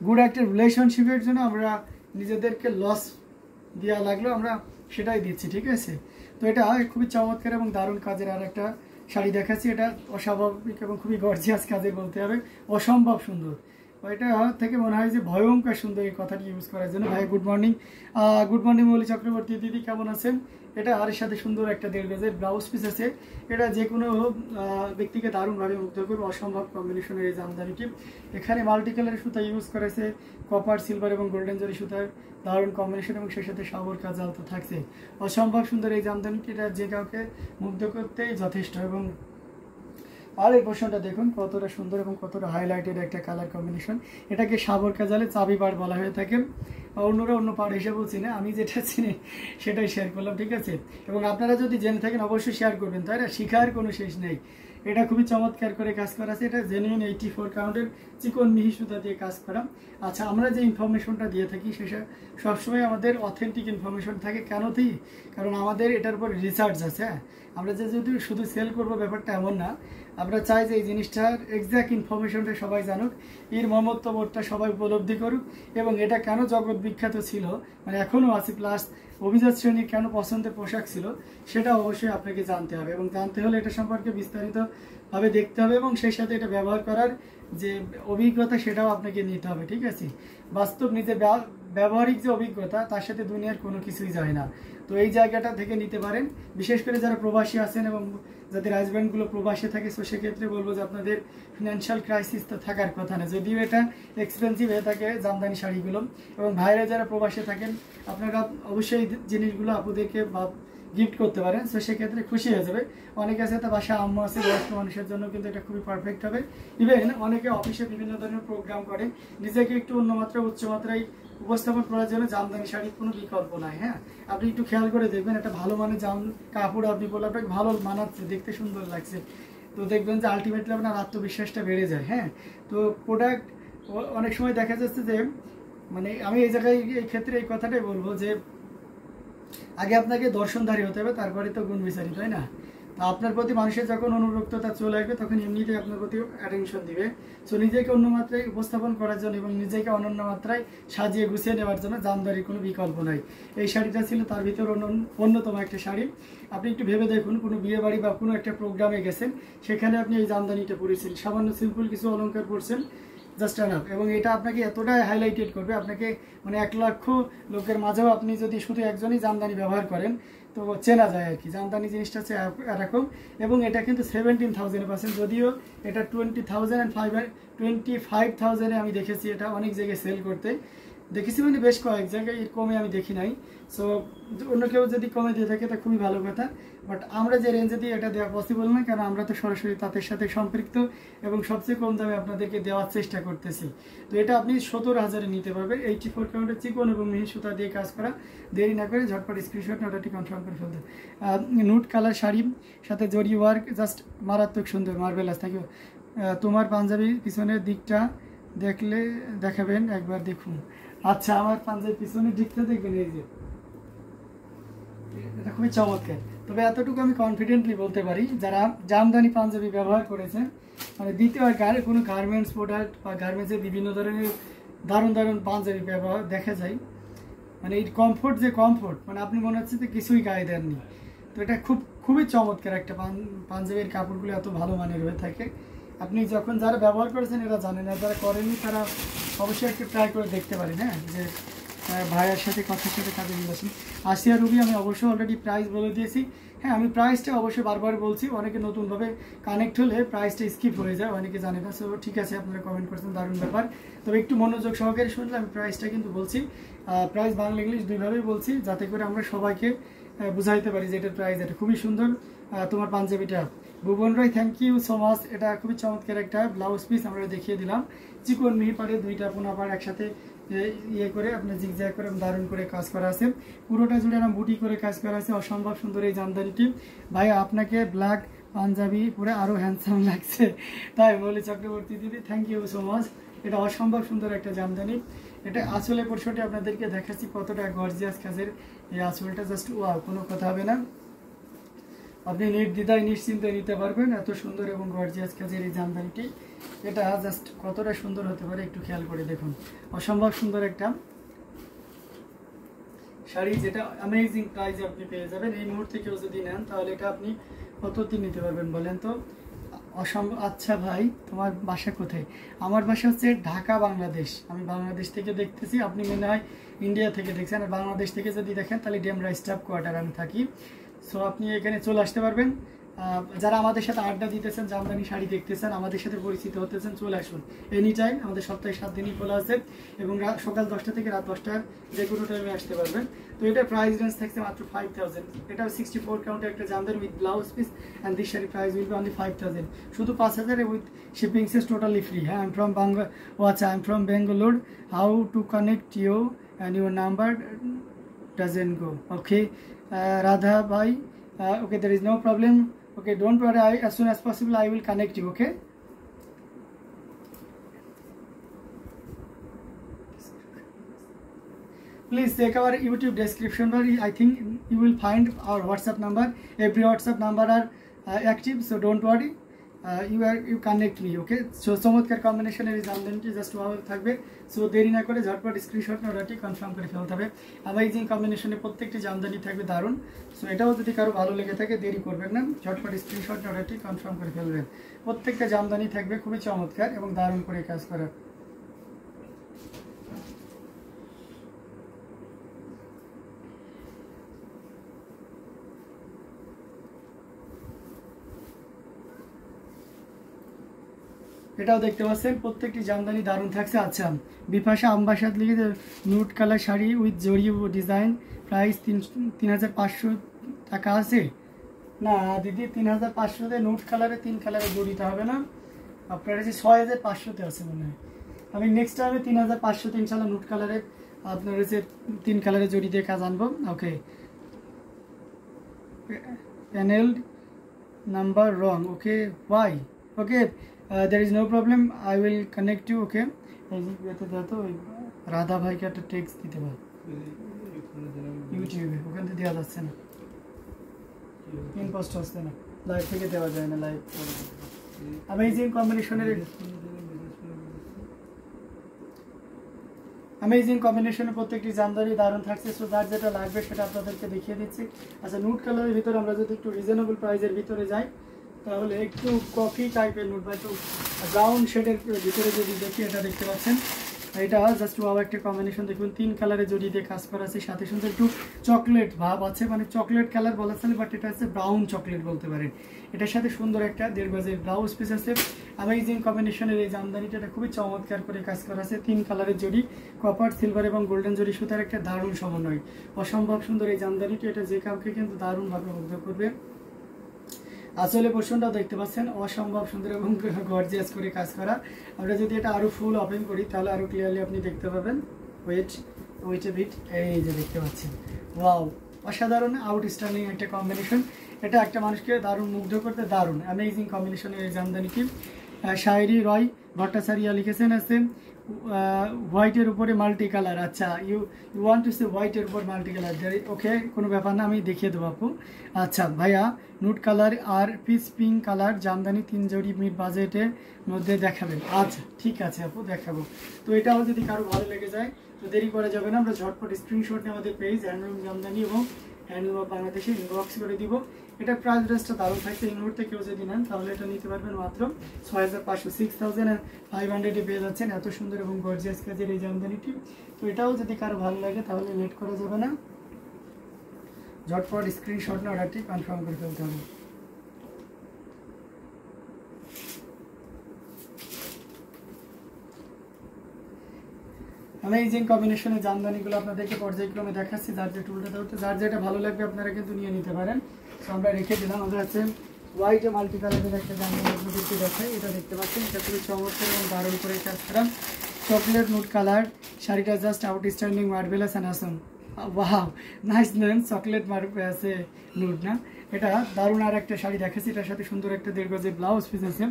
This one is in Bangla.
গুড একটা রিলেশনশিপের জন্য আমরা নিজেদেরকে লস দেওয়া লাগলো, আমরা সেটাই দিচ্ছি, ঠিক আছে। তো এটা খুবই চমৎকার এবং দারুণ কাজের আর একটা শাড়ি দেখাচ্ছি। এটা অস্বাভাবিক এবং খুবই গর্জিয়াস কাজের বলতে হবে, অসম্ভব সুন্দর। এটা থেকে মনে হয় যে ভয়ঙ্কর সুন্দর এই কথাটি ইউজ করার জন্য। ভাই গুড মর্নিং, গুড মর্নিং মৌলি চক্রবর্তী দিদি, কেমন আছেন? এটা আর সাথে সুন্দর একটা 1.5 গজের ব্লাউজ পিস আছে। এটা যে কোনো ব্যক্তিকে দারুণভাবে মুগ্ধ করবে, অসম্ভব কম্বিনেশনের এই জামদানিটি। এখানে মাল্টি কালারের সুতা ইউজ করেছে, কপার, সিলভার এবং গোল্ডেন জরি সুতার দারুণ কম্বিনেশন এবং সেই সাথে সাবর কাজাল তো থাকছে। অসম্ভব সুন্দর এই জামদানিটি, এটা যে কাউকে মুগ্ধ করতেই যথেষ্ট। এবং আর এই পোর্শনটা দেখুন কতটা সুন্দর এবং কতটা হাইলাইটেড একটা কালার কম্বিনেশন। এটাকে সাবর কাজালে চাবি পাড় বলা হয়ে থাকে, অন্যরা অন্য পাড় হিসেবেও চিনে, আমি যেটা চিনি সেটাই শেয়ার করলাম, ঠিক আছে। এবং আপনারা যদি জেনে থাকেন অবশ্যই শেয়ার করবেন, তাই না? শিখার কোনো শেষ নেই। এটা খুবই চমৎকার করে কাজ করা আছে। এটা জেনুইন 84 কাউন্টের চিকন মিহি সুতা দিয়ে কাজ করা। আচ্ছা, আমরা যে ইনফরমেশনটা দিয়ে থাকি সেটা সবসময় আমাদের অথেন্টিক ইনফরমেশন থাকে। কেনতেই কারণ আমাদের এটার উপর রিসার্চ আছে। আমরা যে যদি শুধু সেল করবো ব্যাপারটা এমন না, আমরা চাই যে এই জিনিসটার এক্স্যাক্ট ইনফরমেশনটা সবাই জানুক, এর মহত্ববোধটা সবাই উপলব্ধি করুক, এবং এটা কেন জগৎ বিখ্যাত ছিল, মানে এখনও আছে, প্লাস অভিজাত শ্রেণীর কেন পছন্দের পোশাক ছিল, সেটা অবশ্যই আপনাকে জানতে হবে। এবং জানতে হলে এটা সম্পর্কে বিস্তারিতভাবে দেখতে হবে এবং সেই সাথে এটা ব্যবহার করার যে অভিজ্ঞতা সেটাও আপনাকে নিতে হবে, ঠিক আছে। বাস্তব নিজে ব্যবহারিক যে অভিজ্ঞতা, তার সাথে দুনিয়ার কোনো কিছুই যায় না। তো এই জায়গাটা থেকে নিতে পারেন, বিশেষ করে যারা প্রবাসী আছেন এবং যাদের হাজব্যান্ডগুলো প্রবাসে থাকে, তো সেক্ষেত্রে বলবো যে আপনাদের ফিনান্সিয়াল ক্রাইসিস তো থাকার কথা না, যদিও এটা এক্সপেন্সিভ হয়ে থাকে জামদানি শাড়িগুলো। এবং ভাইরা যারা প্রবাসে থাকেন, আপনারা অবশ্যই জিনিসগুলো আপুদেরকে বা গিফট করতে পারেন, তো সেক্ষেত্রে খুশি হয়ে যাবে। অনেকে আছে, তার বাসা আম্মু আছে, বয়স্ক মানুষের জন্য কিন্তু এটা খুবই পারফেক্ট হবে। ইভেন অনেকে অফিসে বিভিন্ন ধরনের প্রোগ্রাম করে, নিজেকে একটু অন্য মাত্রায় উচ্চ মাত্রায় উপস্থাপন করার জন্য জামদানি শাড়ির কোনো বিকল্প নাই। হ্যাঁ, আপনি একটু খেয়াল করে দেখবেন, একটা ভালো মানের কাপড় আপনি বলে আপনাকে ভালো মানাচ্ছে, দেখতে সুন্দর লাগছে, তো দেখবেন যে আলটিমেটলি আপনার আত্মবিশ্বাসটা বেড়ে যায়। হ্যাঁ, তো প্রোডাক্ট অনেক সময় দেখা যাচ্ছে যে, মানে আমি এই জায়গায় এই ক্ষেত্রে এই কথাটাই বলবো যে আগে আপনাকে দর্শনধারী হতে হবে, তারপরে তো গুণ বিচারি, তাই না? তো আপনার প্রতি মানুষের যখন অনুরক্ততা চলে আসবে, তখন এমনিতেই আপনার প্রতি অ্যাটেনশন দিবে। সো নিজেকে অন্য মাত্রায় উপস্থাপন করার জন্য এবং নিজেকে অনন্য মাত্রায় সাজিয়ে গুছিয়ে নেওয়ার জন্য জামদানির কোনো বিকল্প নাই। এই শাড়িটা ছিল তার ভিতর অন্যতম একটা শাড়ি। আপনি একটু ভেবে দেখুন, কোনো বিয়ে বাড়ি বা কোনো একটা প্রোগ্রামে গেছেন, সেখানে আপনি এই জামদানিটা পরেছেন, সামান্য সিম্পল কিছু অলংকার পরছেন, জাস্ট এনাফ। এবং এটা আপনাকে এতটাই হাইলাইটেড করবে, আপনাকে মানে 1 লক্ষ লোকের মাঝেও আপনি যদি শুধু একজনই জামদানি ব্যবহার করেন, তো চেনা যায় আর কি। জামদানি জিনিসটা হচ্ছে এরকম। এবং এটা কিন্তু 17,000 পাচ্ছেন, যদিও এটা 25,000 আমি দেখেছি এটা অনেক জায়গায় সেল করতে দেখেছি, মানে বেশ কয়েক জায়গায়, এর কমে আমি দেখি নাই। সো অন্য কেউ যদি কমে দিয়ে থাকে তা খুবই ভালো কথা, বাট আমরা যে রেঞ্জে দিই এটা দেওয়া পসিবল না, কারণ আমরা তো সরাসরি তাদের সাথে সম্পৃক্ত এবং সবচেয়ে কম দামে আপনাদেরকে দেওয়ার চেষ্টা করতেছি। তো এটা আপনি 17,000-এ নিতে পারবেন। 84 কাউন্টের চিকন এবং মিহি সুতা দিয়ে কাজ করা। দেরি না করে ঝটপট স্ক্রিনশট অর্ডারটি কনফার্ম করে ফেলতে। নুট কালার শাড়ি, সাথে জরি ওয়ার্ক, জাস্ট মারাত্মক সুন্দর, মার্বেলাস। Thank you. তোমার পাঞ্জাবি পিছনের দিকটা দেখাবেন, একবার দেখুন। আচ্ছা, আমার পাঞ্জাবি পিছনের দিকটা দেখবেন, এই যে এটা খুবই চমৎকার। তবে এতটুকু আমি কনফিডেন্টলি বলতে পারি, যারা জামদানি পাঞ্জাবি ব্যবহার করেছেন, মানে দ্বিতীয় কোনো গার্মেন্টস প্রোডাক্ট বা গার্মেন্টসের বিভিন্ন ধরনের দারুণ দারুণ পাঞ্জাবি ব্যবহার দেখা যায়, মানে এই কমফোর্ট, যে কমফোর্ট, মানে আপনি মনে হচ্ছে যে কিছুই গায়ে দেননি। তো এটা খুবই চমৎকার একটা পাঞ্জাবির কাপড়গুলো এত ভালো মানের হয়ে থাকে। আপনি যখন যারা ব্যবহার করেছেন এরা জানেন, আর যারা করেনি তারা অবশ্যই একটু ট্রাই করে দেখতে পারেন। হ্যাঁ, যে ভাইয়ের সাথে কথার সাথে কাজে মিলেছেন। আসিয়া রুবি, আমি অবশ্যই অলরেডি প্রাইস বলে দিয়েছি। হ্যাঁ, আমি প্রাইসটা অবশ্যই বারবার বলছি, অনেকে নতুনভাবে কানেক্ট হলে প্রাইসটা স্কিপ হয়ে যায়, অনেকে জানে না। সো ঠিক আছে, আপনারা কমেন্ট করছেন, দারুণ ব্যাপার। তবে একটু মনোযোগ সহকারে শুনলে আমি প্রাইসটা কিন্তু বলছি, প্রাইস বাংলা ইংলিশ দুইভাবেই বলছি, যাতে করে আমরা সবাইকে বুঝাইতে পারি যে এটার প্রাইস। এটা খুবই সুন্দর তোমার পাঞ্জাবিটা। ভুবন রায়, থ্যাংক ইউ সো মাচ। এটা খুবই চমৎকার একটা ব্লাউজ পিস আমরা দেখিয়ে দিলাম, চিকন মিহি পাড়ে 2টা পোনা পাড় একসাথে ইয়ে করে আপনার জিগজ্যাগ করে দারুণ করে কাজ করা আছে, পুরোটা জুড়ে না বুটি করে কাজ করা আছে। অসম্ভব সুন্দর এই জামদানিটি। ভাই, আপনাকে ব্ল্যাক পাঞ্জাবি পরে আরও হ্যান্ডসাম লাগছে। তাই মৌলি চক্রবর্তী দিদি, থ্যাংক ইউ সো মাচ। এটা অসম্ভব সুন্দর একটা জামদানি। এটা আঁচলের পোর্শনটি আপনাদেরকে দেখাচ্ছি কতটা গর্জিয়াস কাজের। এই আঁচলটা জাস্ট ওয়াও, কোনো কথা হবে না। আপনি নির্দ্বিধায় নিশ্চিন্তে নিতে পারবেন। এত সুন্দর এবং গর্জিয়াস কাজের এই জামদানিটি, এটা জাস্ট কতটা সুন্দর হতে পারে একটু খেয়াল করে দেখুন। অসম্ভব সুন্দর একটা শাড়ি, যেটা অ্যামেজিং প্রাইসে আপনি পেয়ে যাবেন। এই মুহূর্তে কেউ যদি নেন তাহলে এটা আপনি কততে নিতে পারবেন বলেন তো? অসম্ভব। আচ্ছা ভাই, তোমার বাসা কোথায়? আমার বাসা হচ্ছে ঢাকা, বাংলাদেশ। আমি বাংলাদেশ থেকে দেখতেছি, আপনি মনে হয় ইন্ডিয়া থেকে দেখছেন। আর বাংলাদেশ থেকে যদি দেখেন তাহলে ডেমরা স্টাফ কোয়ার্টার আমি থাকি। সো আপনি এখানে চলে আসতে পারবেন। যারা আমাদের সাথে আড্ডা দিতেছেন, জামদানি শাড়ি দেখতেছেন, আমাদের সাথে পরিচিত হতেছেন, চলে আসুন এনি টাইম। আমাদের সপ্তাহে 7 দিনই খোলা আছে এবং সকাল 10টা থেকে রাত 10টা যে কোনো টাইমে আসতে পারবেন। তো এটার প্রাইস রেঞ্জ থাকছে মাত্র 5000। এটা 64 কাউন্টের একটা Jamdani with blouse piece, and this sari price will be only 5000, শুধু 5000 with shipping cess totally free. হ্যাঁ, আই এম ফ্রম আচ্ছা, I am from Bangalore. How to connect you and your number doesn't go? Okay, Radha bhai, okay, there is no problem. Okay, don't worry, as soon as possible I will connect you. Okay, please check our YouTube description bar. I think you will find our WhatsApp number. Every WhatsApp number are active, so don't worry. You connect me. Okay, so চমৎকার কম্বিনেশনের এই জামদানিটি জাস্ট ওয়াও থাকবে। সো দেরি না করে ঝটপট স্ক্রিনশট না অর্ডারটি কনফার্ম করে ফেলতে হবে। অ্যামেজিং কম্বিনেশনে প্রত্যেকটি জামদানি থাকবে দারুণ। সো এটাও যদি কারো ভালো লেগে থাকে দেরি করবেন না, ঝটপট স্ক্রিনশট না অর্ডারটি কনফার্ম করে ফেলবেন। প্রত্যেকটা জামদানি থাকবে খুবই চমৎকার এবং দারুণ করে কাজ করা। এটাও দেখতে পাচ্ছেন প্রত্যেকটি জামদানি দারুণ থাকছে। আচ্ছা, বিপাশা আমবাসাদ লিখে নুট কালার শাড়ি উইথ জরি ডিজাইন, প্রাইস 3500 টাকা আছে। না দিদি, 3500-তে নুট কালারে 3 কালারে জড়িতে হবে না, আপনার কাছে 6500-তে আছে মনে হয়। আমি নেক্সট টাইমে 3500-তে ইনশাল্লাহ নুট কালারে আপনার কাছে 3 কালারে জড়ি দিয়ে কাজ আনবো। Okay, panel number wrong, okay why, okay, there is no problem, I will connect you. Okay, তো রাধা ভাইকে একটা টেক্সট দিতে পার ইউটিউবে, ওখান থেকে দেওয়া যাচ্ছে না, ইনপোস্ট হচ্ছে না, লাইভ থেকে দেওয়া যায় না, লাইভ অ্যামেজিং কম্বিনেশনের প্রত্যেকটি জামদানি দারুণ থাকছে। সো যার যেটা লাগবে সেটা আপনাদেরকে দেখিয়ে দিচ্ছি। আচ্ছা, নুট কালারের ভিতরে আমরা যদি একটু রিজনেবল প্রাইসের ভিতরে যাই তাহলে একটু কফি টাইপের নুট বা একটু ব্রাউন শেডের ভিতরে যদি দেখি, এটা দেখতে পাচ্ছেন, এটা জাস্ট ওয়াও একটা কম্বিনেশন। দেখুন 3 কালারে জড়ি দিয়ে কাজ করা আছে, সাথে সুন্দর একটু চকলেট ভাব আছে, মানে চকলেট কালার বলা চলে, বাট এটা হচ্ছে ব্রাউন চকলেট বলতে পারেন। এটার সাথে সুন্দর একটা 1.5 গজের ব্লাউজ পিস আছে। অ্যামেজিং কম্বিনেশনের এই জামদানিটা এটা খুবই চমৎকার করে কাজ করা আছে। 3 কালারের জড়ি, কপার, সিলভার এবং গোল্ডেন জড়ি সুতার একটা দারুণ সমন্বয়। অসম্ভব সুন্দর এই জামদানিটি, এটা যে কাউকে কিন্তু দারুণভাবে মুগ্ধ করবে। আসলে পোর্শনটাও দেখতে পাচ্ছেন অসম্ভব সুন্দর এবং গর্জিয়াস করে কাজ করা। আমরা যদি এটা আরো ফুল ওপেন করি তাহলে আরো ক্লিয়ারলি আপনি দেখতে পাবেন। ওয়েট এ বিট, এই যে দেখতে পাচ্ছেন, ওয়াও, অসাধারণ আউটস্ট্যান্ডিং একটা কম্বিনেশন। এটা একটা মানুষকে দারুণ মুগ্ধ করতে দারুণ অ্যামেজিং কম্বিনেশনের এই জামদানিটি। শায়রি রয় ভট্টাচার্য লিখেছেন আছে হোয়াইটের উপরে মাল্টি কালার। আচ্ছা, ইউ ওয়ান্ট টু সে হোয়াইটের উপর মাল্টি কালার, ওকে, কোনো ব্যাপার না, আমি দেখিয়ে দেবো আপু। আচ্ছা ভাইয়া, নুট কালার আর পিস পিঙ্ক কালার জামদানি 3 জড়ি মিড বাজেটের মধ্যে দেখাবেন। আচ্ছা ঠিক আছে আপু, দেখাবো। তো এটাও যদি কারো ভালো লেগে যায় তো দেরি করা যাবে না, আমরা ঝটপট স্ক্রিনশট নিয়ে আমাদের পেজ হ্যান্ডলুম জামদানি এবং হ্যান্ডলুম অফ বাংলাদেশে ইনবক্স করে দিব। এটার প্রাইস রেঞ্জটা দারুণ থাকছে। এই মুহূর্তে কেউ যদি নেন তাহলে এটা নিতে পারবেন মাত্র 6500, 6500 পেয়ে যাচ্ছেন এত সুন্দর এবং গর্জিয়াস কাজের এই জামদানিটি। তো এটাও যদি কারো ভালো লাগে তাহলে লেট করা যাবে না, ঝটপট স্ক্রিনশট না অর্ডারটি কনফার্ম করে ফেলতে হবে। অ্যামেজিং কম্বিনেশনের জামদানিগুলো আপনাদেরকে পর্যায়ক্রমে দেখাচ্ছি। যার যে টুলটা ধরতে যার যেটা ভালো লাগবে আপনারা কিন্তু নিয়ে নিতে পারেন। তো আমরা রেখে দিলাম। আমরা হচ্ছে হোয়াইট মাল্টি কালারের একটা জামদানি আপনাদেরকে দেখাই। এটা দেখতে পাচ্ছেন, এটা খুবই চমৎকার এবং দারুণ করে কাজ করা। চকলেট নুট কালার শাড়িটা just outstanding marvellous and awesome. Wow, nice name, chocolate আছে নুট না, এটা দারুণ। আর একটা শাড়ি দেখাচ্ছি, এটার সাথে সুন্দর একটা 1.5 গজের ব্লাউজ পিস আছে।